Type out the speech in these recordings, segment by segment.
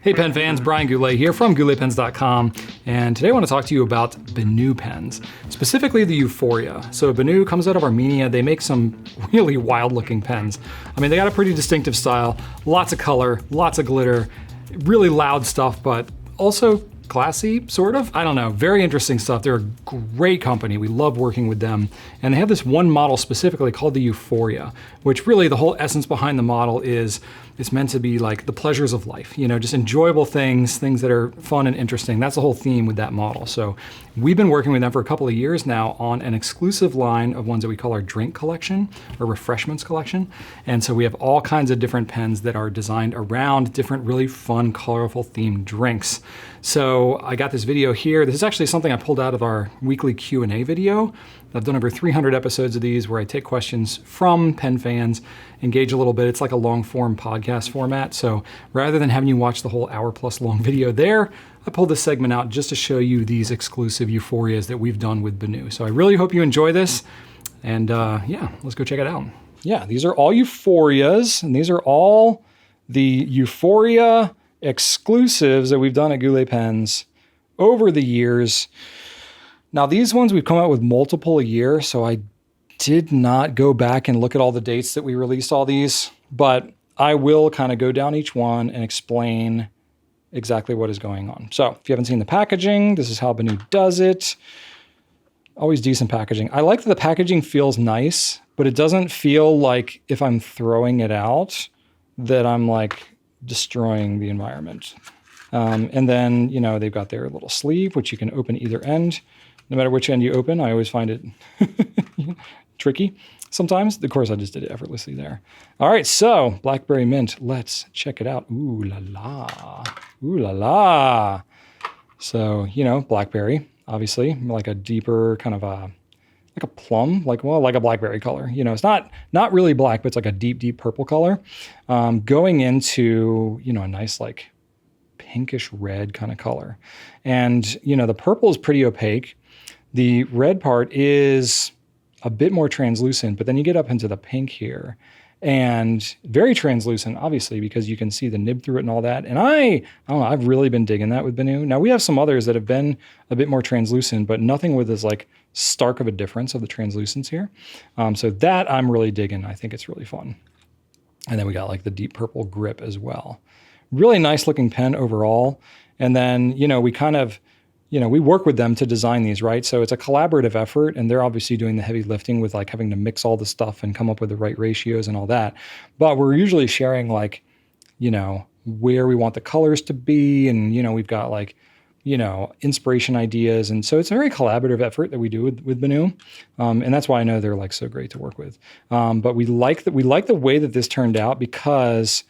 Hey pen fans, Brian Goulet here from gouletpens.com, and today I want to talk to you about BENU pens, specifically the Euphoria. So BENU comes out of Armenia. They make some really wild looking pens. I mean, they got a pretty distinctive style, lots of color, lots of glitter, really loud stuff, but also classy, sort of. I don't know, very interesting stuff. They're a great company. We love working with them. And they have this one model specifically called the Euphoria, which really the whole essence behind the model is it's meant to be like the pleasures of life, you know, just enjoyable things that are fun and interesting. That's the whole theme with that model. So we've been working with them for a couple of years now on an exclusive line of ones that we call our drink collection or refreshments collection. And so we have all kinds of different pens that are designed around different really fun, colorful themed drinks. So I got this video here. This is actually something I pulled out of our weekly Q&A video. I've done over 300 episodes of these where I take questions from pen fans, engage a little bit. It's like a long form podcast format. So rather than having you watch the whole hour-plus long video there, I pulled this segment out just to show you these exclusive Euphorias that we've done with BENU. So I really hope you enjoy this. And yeah, let's go check it out. Yeah, these are all Euphorias, and these are all the Euphoria exclusives that we've done at Goulet Pens over the years. Now these ones we've come out with multiple a year, so I did not go back and look at all the dates that we released all these, but I will kind of go down each one and explain exactly what is going on. So if you haven't seen the packaging, this is how BENU does it. Always decent packaging. I like that the packaging feels nice, but it doesn't feel like if I'm throwing it out that I'm like destroying the environment. And then, you know, they've got their little sleeve, which you can open either end. No matter which end you open, I always find it tricky sometimes. Of course, I just did it effortlessly there. All right, so Blackberry Mint, let's check it out. Ooh la la, ooh la la. So, you know, Blackberry, obviously, like a deeper kind of like a plum, like a blackberry color. You know, it's not really black, but it's like a deep, deep purple color. Going into, you know, a nice like pinkish red kind of color. And, you know, the purple is pretty opaque. The red part is a bit more translucent, but then you get up into the pink here and very translucent, obviously, because you can see the nib through it and all that. And I don't know, I've really been digging that with BENU. Now we have some others that have been a bit more translucent, but nothing with this like stark of a difference of the translucence here. So that I'm really digging. I think it's really fun. And then we got like the deep purple grip as well. Really nice looking pen overall. And then, you know, we kind of, you know, we work with them to design these, right? So it's a collaborative effort, and they're obviously doing the heavy lifting with like having to mix all the stuff and come up with the right ratios and all that. But we're usually sharing like, you know, where we want the colors to be. And, you know, we've got like, you know, inspiration ideas. And so it's a very collaborative effort that we do with BENU. And that's why I know they're like so great to work with. But we like the way that this turned out because,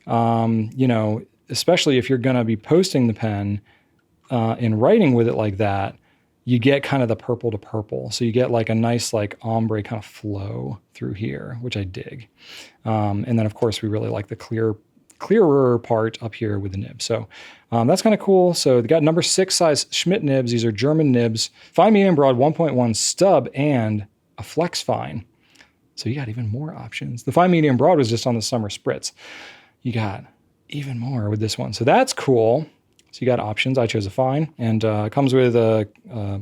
you know, especially if you're going to be posting the pen and writing with it like that, you get kind of the purple to purple. So you get like a nice like ombre kind of flow through here, which I dig. And then of course we really like the clearer part up here with the nib. So that's kind of cool. So they got number 6 size Schmidt nibs. These are German nibs, fine, medium, broad, 1.1 stub, and a flex fine. So you got even more options. The fine, medium, broad was just on the summer spritz. You got even more with this one. So that's cool. So you got options. I chose a fine, and it comes with a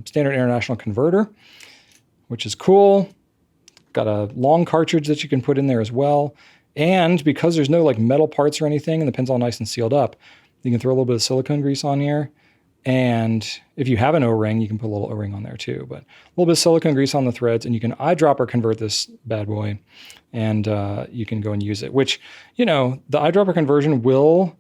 standard international converter, which is cool. Got a long cartridge that you can put in there as well. And because there's no like metal parts or anything, and the pen's all nice and sealed up, you can throw a little bit of silicone grease on here. And if you have an O-ring, you can put a little O-ring on there too. But a little bit of silicone grease on the threads, and you can eyedropper convert this bad boy, and you can go and use it. Which, you know, the eyedropper conversion will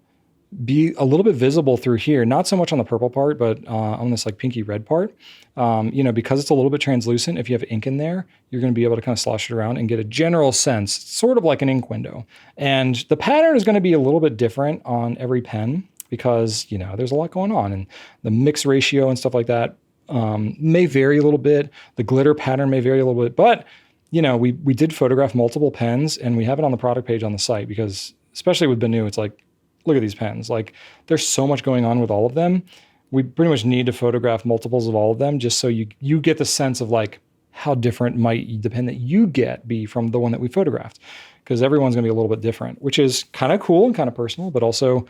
be a little bit visible through here, not so much on the purple part, but on this like pinky red part. You know, because it's a little bit translucent, if you have ink in there, you're going to be able to kind of slosh it around and get a general sense, sort of like an ink window. And the pattern is going to be a little bit different on every pen because, you know, there's a lot going on, and the mix ratio and stuff like that may vary a little bit. The glitter pattern may vary a little bit, but, you know, we did photograph multiple pens, and we have it on the product page on the site because, especially with BENU, it's like, look at these pens. Like, there's so much going on with all of them. We pretty much need to photograph multiples of all of them just so you get the sense of like how different might the pen that you be from the one that we photographed. Because everyone's going to be a little bit different, which is kind of cool and kind of personal, but also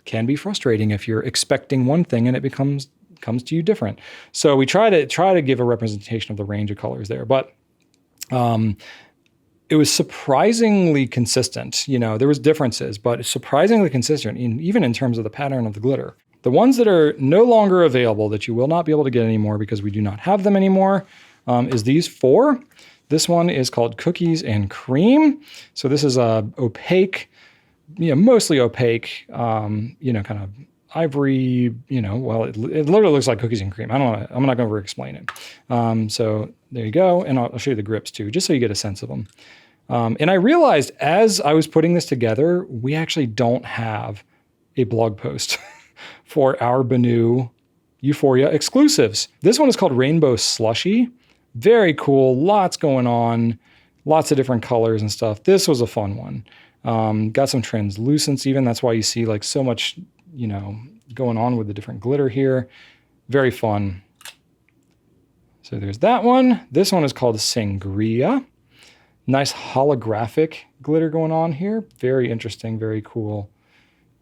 can be frustrating if you're expecting one thing and it comes to you different. So we try to give a representation of the range of colors there, but it was surprisingly consistent. There was differences, but surprisingly consistent, even in terms of the pattern of the glitter. The ones that are no longer available, that you will not be able to get anymore because we do not have them anymore, is these 4. This one is called Cookies and Cream. So this is a opaque, mostly opaque, kind of ivory, well, it literally looks like cookies and cream. I don't know. I'm not going to over-explain it. So there you go. And I'll show you the grips too, just so you get a sense of them. And I realized as I was putting this together, we actually don't have a blog post for our BENU Euphoria exclusives. This one is called Rainbow Slushie. Very cool. Lots going on. Lots of different colors and stuff. This was a fun one. Got some translucence even. That's why you see like so much, going on with the different glitter here. Very fun. So there's that one. This one is called Sangria. Nice holographic glitter going on here. Very interesting, very cool.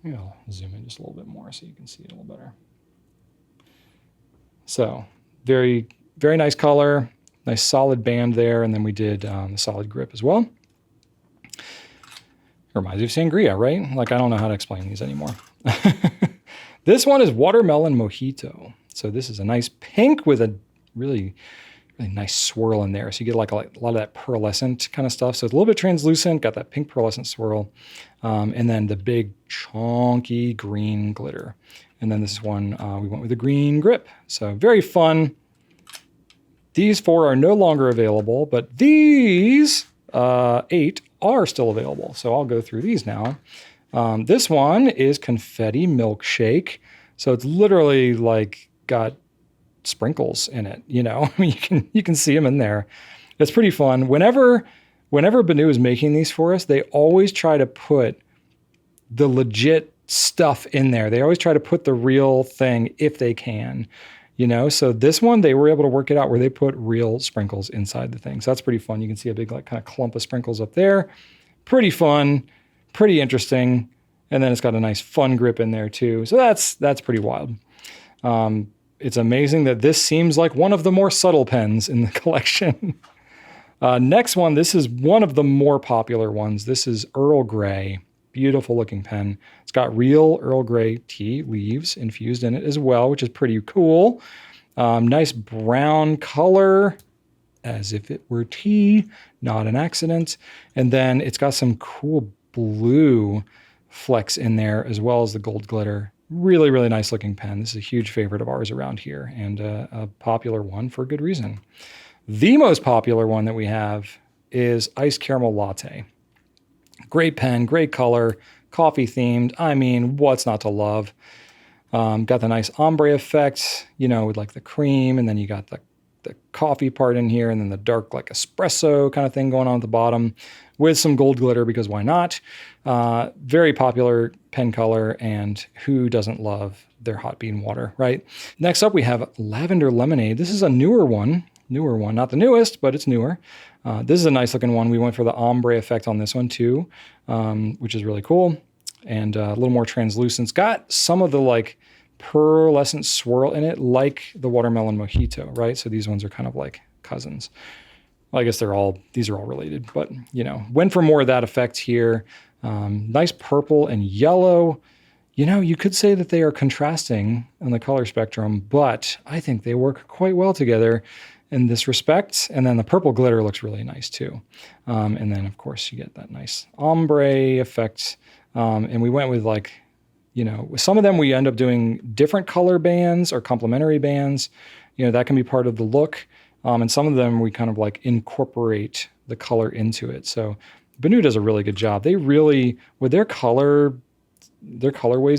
Maybe I'll zoom in just a little bit more so you can see it a little better. So very, very nice color. Nice solid band there. And then we did the solid grip as well. Reminds me of Sangria, right? Like, I don't know how to explain these anymore. This one is Watermelon Mojito. So this is a nice pink with a really, really nice swirl in there. So you get like a lot of that pearlescent kind of stuff. So it's a little bit translucent, got that pink pearlescent swirl. And then the big chunky green glitter. And then this one, we went with the green grip. So very fun. These 4 are no longer available, but these 8 are still available. So I'll go through these now. This one is Confetti Milkshake. So it's literally like got sprinkles in it, I mean, you can see them in there. It's pretty fun. Whenever BENU is making these for us, they always try to put the legit stuff in there. They always try to put the real thing if they can, So this one, they were able to work it out where they put real sprinkles inside the thing. So that's pretty fun. You can see a big like kind of clump of sprinkles up there. Pretty fun, pretty interesting. And then it's got a nice fun grip in there too. So that's pretty wild. It's amazing that this seems like one of the more subtle pens in the collection. Next one, this is one of the more popular ones. This is Earl Grey. Beautiful looking pen. It's got real Earl Grey tea leaves infused in it as well, which is pretty cool. Nice brown color, as if it were tea, not an accident. And then it's got some cool blue flecks in there as well as the gold glitter. Really, really nice looking pen. This is a huge favorite of ours around here and a popular one for good reason. The most popular one that we have is Iced Caramel Latte. Great pen, great color, coffee themed. I mean, what's not to love? Got the nice ombre effect, with like the cream, and then you got the coffee part in here, and then the dark like espresso kind of thing going on at the bottom with some gold glitter, because why not? Very popular pen color, and who doesn't love their hot bean water, right? Next up, we have Lavender Lemonade. This is a newer one, not the newest, but it's newer. This is a nice looking one. We went for the ombre effect on this one too, which is really cool. And a little more translucent. It's got some of the like pearlescent swirl in it, like the Watermelon Mojito, right? So these ones are kind of like cousins. Well, I guess these are all related, but went for more of that effect here. Nice purple and yellow. You could say that they are contrasting on the color spectrum, but I think they work quite well together in this respect. And then the purple glitter looks really nice too. And then of course you get that nice ombre effect. And we went with like, with some of them we end up doing different color bands or complementary bands. That can be part of the look. And some of them we kind of like incorporate the color into it. So BENU does a really good job. They really, with their colorways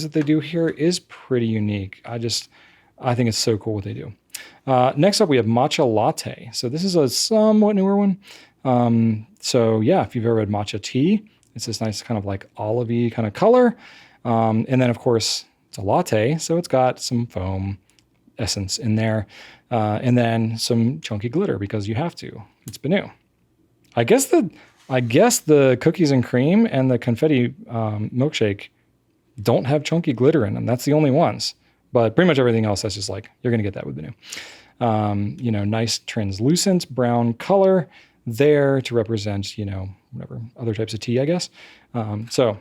that they do here is pretty unique. I think it's so cool what they do. Next up, we have Matcha Latte. So this is a somewhat newer one. So yeah, if you've ever had matcha tea, it's this nice kind of like olivey kind of color. And then of course it's a latte. So it's got some foam essence in there. And then some chunky glitter because you have to. It's BENU. I guess the cookies and cream and the confetti milkshake don't have chunky glitter in them. That's the only ones. But pretty much everything else, that's just like, you're gonna get that with BENU. You know, nice translucent brown color there to represent, you know, whatever, other types of tea, I guess. So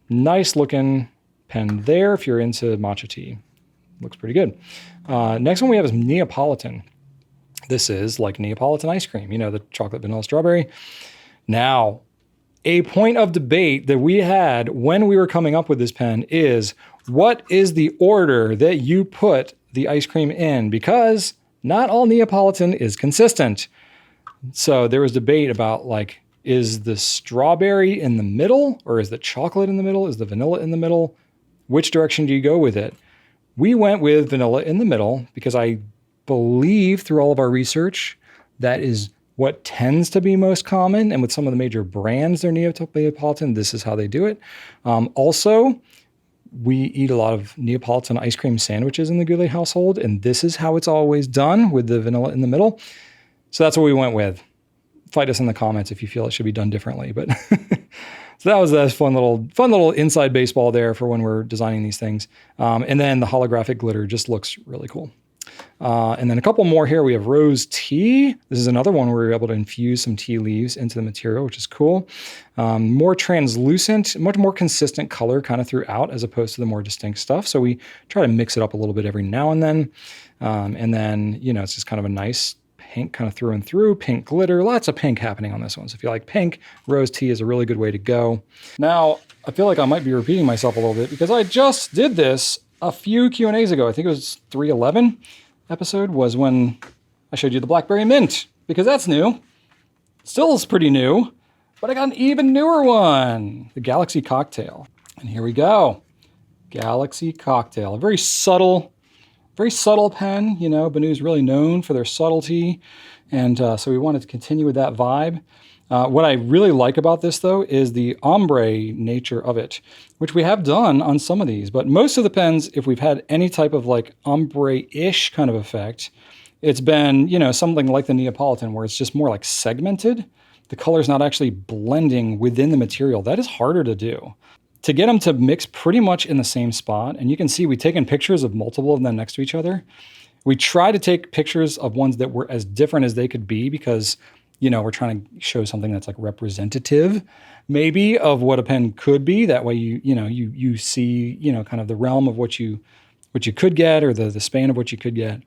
nice looking pen there if you're into matcha tea. Looks pretty good. Next one we have is Neapolitan. This is like Neapolitan ice cream, you know, the chocolate, vanilla, strawberry. Now, a point of debate that we had when we were coming up with this pen is, what is the order that you put the ice cream in? Because not all Neapolitan is consistent. So there was debate about like, is the strawberry in the middle, or is the chocolate in the middle? Is the vanilla in the middle? Which direction do you go with it? We went with vanilla in the middle because I believe through all of our research, that is what tends to be most common. And with some of the major brands, they're Neapolitan, this is how they do it. Also, we eat a lot of Neapolitan ice cream sandwiches in the Goulet household, and this is how it's always done, with the vanilla in the middle. So that's what we went with. Fight us in the comments if you feel it should be done differently. But so that was a fun little inside baseball there for when we're designing these things. And then the holographic glitter just looks really cool. And then a couple more here. We have rose tea. This is another one where we're able to infuse some tea leaves into the material, which is cool. More translucent, much more consistent color kind of throughout as opposed to the more distinct stuff. So we try to mix it up a little bit every now and then. And then, you know, it's just kind of a nice pink kind of through and through, pink glitter, lots of pink happening on this one. So if you like pink, rose tea is a really good way to go. Now, I feel like I might be repeating myself a little bit because I just did this a few Q&As ago. I think it was 311 episode was when I showed you the Blackberry Mint, because that's new. Still is pretty new, but I got an even newer one, the Galaxy Cocktail. And here we go. Galaxy Cocktail, a very subtle pen. You know, BENU is really known for their subtlety. And so we wanted to continue with that vibe. What I really like about this, though, is the ombre nature of it, which we have done on some of these. But most of the pens, if we've had any type of like ombre-ish kind of effect, it's been, you know, something like the Neapolitan, where it's just more like segmented. The color's not actually blending within the material. That is harder to do. To get them to mix pretty much in the same spot, and you can see we've taken pictures of multiple of them next to each other. We try to take pictures of ones that were as different as they could be because, you know, we're trying to show something that's like representative maybe of what a pen could be. That way you see, you know, kind of the realm of what you could get, or the span of what you could get.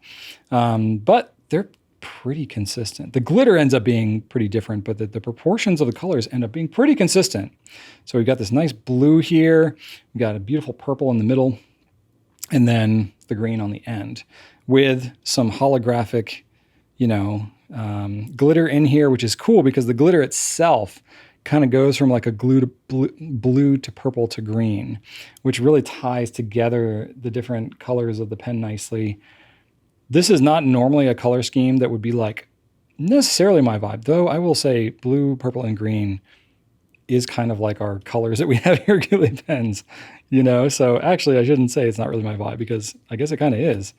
But they're pretty consistent. The glitter ends up being pretty different, but the proportions of the colors end up being pretty consistent. So we've got this nice blue here. We've got a beautiful purple in the middle, and then the green on the end with some holographic, you know, glitter in here, which is cool because the glitter itself kind of goes from like a blue to purple to green, which really ties together the different colors of the pen nicely. This is not normally a color scheme that would be like necessarily my vibe, though I will say blue, purple, and green is kind of like our colors that we have here at Goulet pens, you know? So actually I shouldn't say it's not really my vibe, because I guess it kind of is.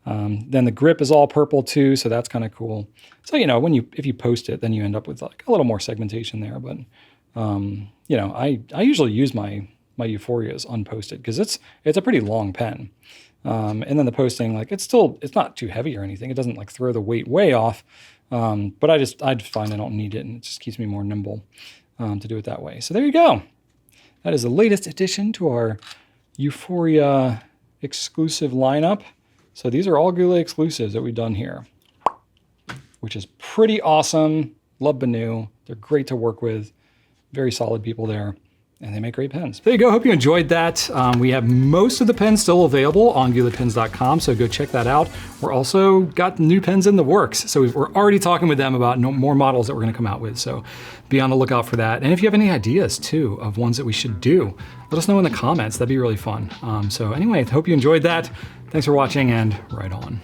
Then the grip is all purple too, so that's kind of cool. So, you know, if you post it, then you end up with like a little more segmentation there. But, you know, I usually use my Euphorias unposted because it's a pretty long pen. And then the posting, like it's not too heavy or anything. It doesn't like throw the weight way off. But I just find I don't need it, and it just keeps me more nimble to do it that way. So there you go. That is the latest addition to our Euphoria exclusive lineup. So these are all Goulet exclusives that we've done here, which is pretty awesome. Love BENU. They're great to work with. Very solid people there, and they make great pens. There you go. Hope you enjoyed that. We have most of the pens still available on gouletpens.com, so go check that out. We're also got new pens in the works, so we're already talking with them about more models that we're going to come out with, so be on the lookout for that. And if you have any ideas, too, of ones that we should do, let us know in the comments. That'd be really fun. So anyway, hope you enjoyed that. Thanks for watching, and right on.